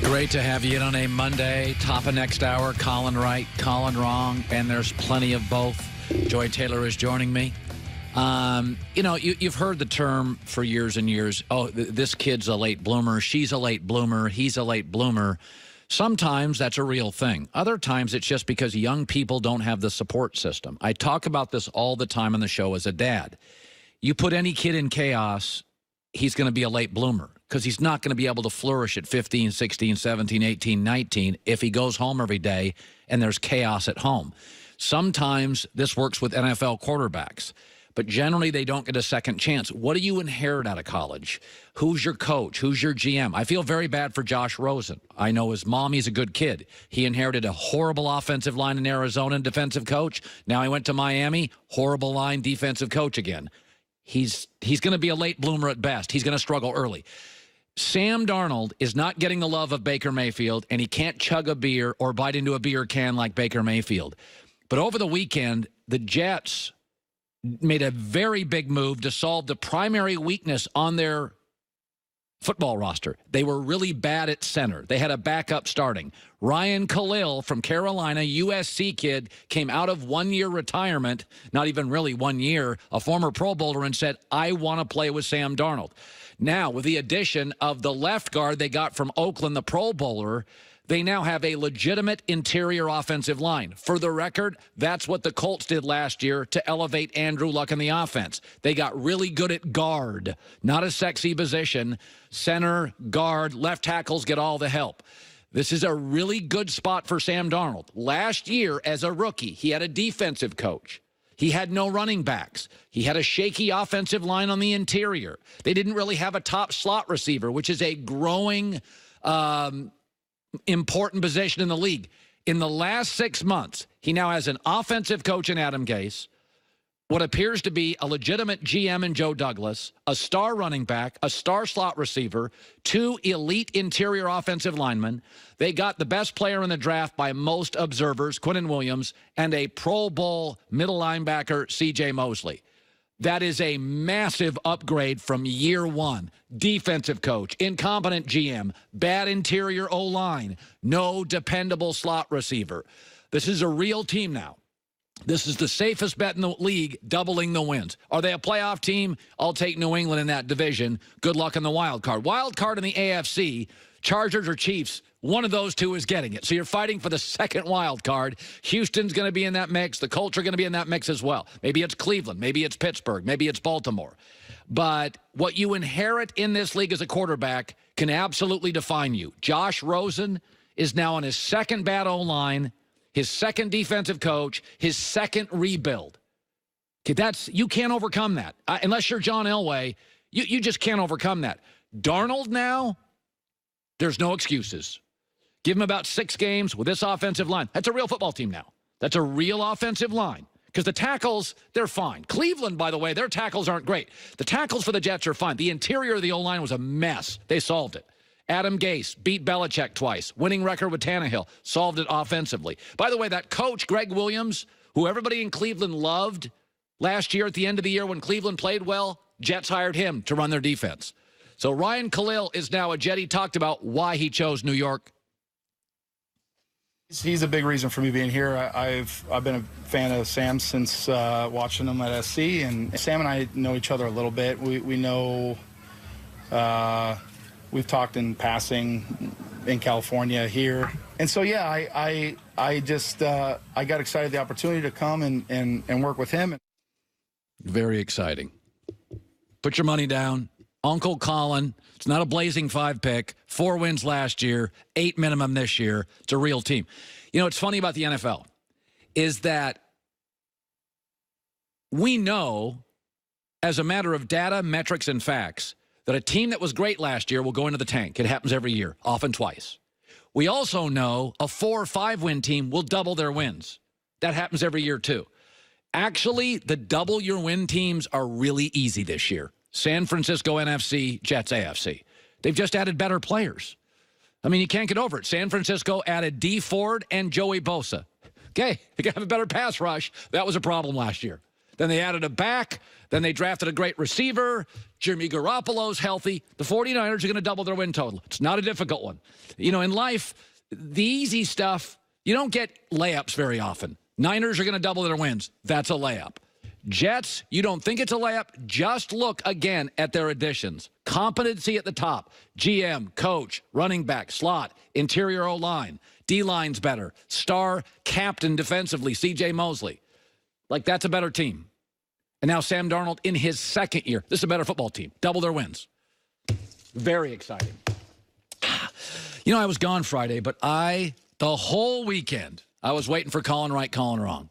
Great to have you in on a Monday. Top of next hour, Colin right, Colin wrong, and there's plenty of both. Joy Taylor is joining me. You've heard the term for years and years, oh, this kid's a late bloomer, she's a late bloomer, he's a late bloomer. Sometimes that's a real thing. Other times it's just because young people don't have the support system. I talk about this all the time on the show as a dad. You put any kid in chaos, he's going to be a late bloomer because he's not going to be able to flourish at 15, 16, 17, 18, 19 if he goes home every day and there's chaos at home. Sometimes this works with NFL quarterbacks, but generally they don't get a second chance. What do you inherit out of college? Who's your coach? Who's your GM? I feel very bad for Josh Rosen. I know his mom, he's a good kid. He inherited a horrible offensive line in Arizona and defensive coach. Now he went to Miami, horrible line, defensive coach again. He's going to be a late bloomer at best. He's going to struggle early. Sam Darnold is not getting the love of Baker Mayfield, and he can't chug a beer or bite into a beer can like Baker Mayfield. But over the weekend, the Jets made a very big move to solve the primary weakness on their football roster. They were really bad at center. They had a backup starting. Ryan Kalil from Carolina, USC kid, came out of one-year retirement, not even really 1 year, a former Pro Bowler, and said, I want to play with Sam Darnold. Now, with the addition of the left guard they got from Oakland, the Pro Bowler, they now have a legitimate interior offensive line. For the record, that's what the Colts did last year to elevate Andrew Luck in the offense. They got really good at guard, not a sexy position. Center, guard, left tackles get all the help. This is a really good spot for Sam Darnold. Last year, as a rookie, he had a defensive coach. He had no running backs. He had a shaky offensive line on the interior. They didn't really have a top slot receiver, which is a growing important position in the league. In the last 6 months, he now has an offensive coach in Adam Gase, what appears to be a legitimate GM in Joe Douglas, a star running back, a star slot receiver, 2 elite interior offensive linemen. They got the best player in the draft by most observers, Quinnen Williams, and a Pro Bowl middle linebacker, C.J. Mosley. That is a massive upgrade from year one. Defensive coach, incompetent GM, bad interior O-line, no dependable slot receiver. This is a real team now. This is the safest bet in the league, doubling the wins. Are they a playoff team? I'll take New England in that division. Good luck in the wild card. Wild card in the AFC, Chargers or Chiefs, one of those two is getting it. So you're fighting for the second wild card. Houston's going to be in that mix. The Colts are going to be in that mix as well. Maybe it's Cleveland. Maybe it's Pittsburgh. Maybe it's Baltimore. But what you inherit in this league as a quarterback can absolutely define you. Josh Rosen is now on his second bad O-line, his second defensive coach, his second rebuild. Okay, you can't overcome that. Unless you're John Elway, you just can't overcome that. Darnold now, there's no excuses. Give him about 6 games with this offensive line. That's a real football team now. That's a real offensive line. Because the tackles, they're fine. Cleveland, by the way, their tackles aren't great. The tackles for the Jets are fine. The interior of the O-line was a mess. They solved it. Adam Gase beat Belichick twice. Winning record with Tannehill. Solved it offensively. By the way, that coach, Greg Williams, who everybody in Cleveland loved last year at the end of the year when Cleveland played well, Jets hired him to run their defense. So Ryan Kalil is now a Jet. He talked about why he chose New York. He's a big reason for me being here. I've been a fan of Sam since watching him at SC, and Sam and I know each other a little bit. We know we've talked in passing in California here, and so yeah, I got excited the opportunity to come and work with him. Very exciting. Put your money down. Uncle Colin, it's not a blazing 5 pick, 4 wins last year, 8 minimum this year. It's a real team. You know, what's funny about the NFL is that we know, as a matter of data, metrics, and facts, that a team that was great last year will go into the tank. It happens every year, often twice. We also know a 4 or 5 win team will double their wins. That happens every year, too. Actually, the double your win teams are really easy this year. San Francisco NFC, Jets AFC. They've just added better players. I mean, you can't get over it. San Francisco added D Ford and Joey Bosa. Okay, they got a better pass rush. That was a problem last year. Then they added a back. Then they drafted a great receiver. Jimmy Garoppolo's healthy. The 49ers are going to double their win total. It's not a difficult one. You know, in life, the easy stuff, you don't get layups very often. Niners are going to double their wins. That's a layup. Jets, you don't think it's a layup? Just look again at their additions. Competency at the top. GM, coach, running back, slot, interior O-line. D-line's better. Star captain defensively, C.J. Mosley. Like, that's a better team. And now Sam Darnold in his second year. This is a better football team. Double their wins. Very exciting. You know, I was gone Friday, but the whole weekend, I was waiting for Colin right, Colin wrong.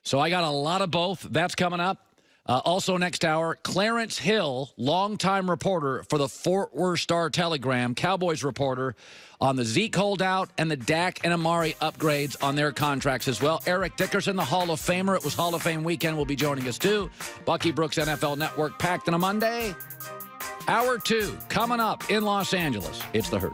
So I got a lot of both. That's coming up. Also next hour, Clarence Hill, longtime reporter for the Fort Worth Star-Telegram, Cowboys reporter, on the Zeke holdout and the Dak and Amari upgrades on their contracts as well. Eric Dickerson, the Hall of Famer. It was Hall of Fame weekend, will be joining us too. Bucky Brooks, NFL Network, packed on a Monday. Hour 2 coming up in Los Angeles. It's The Herd.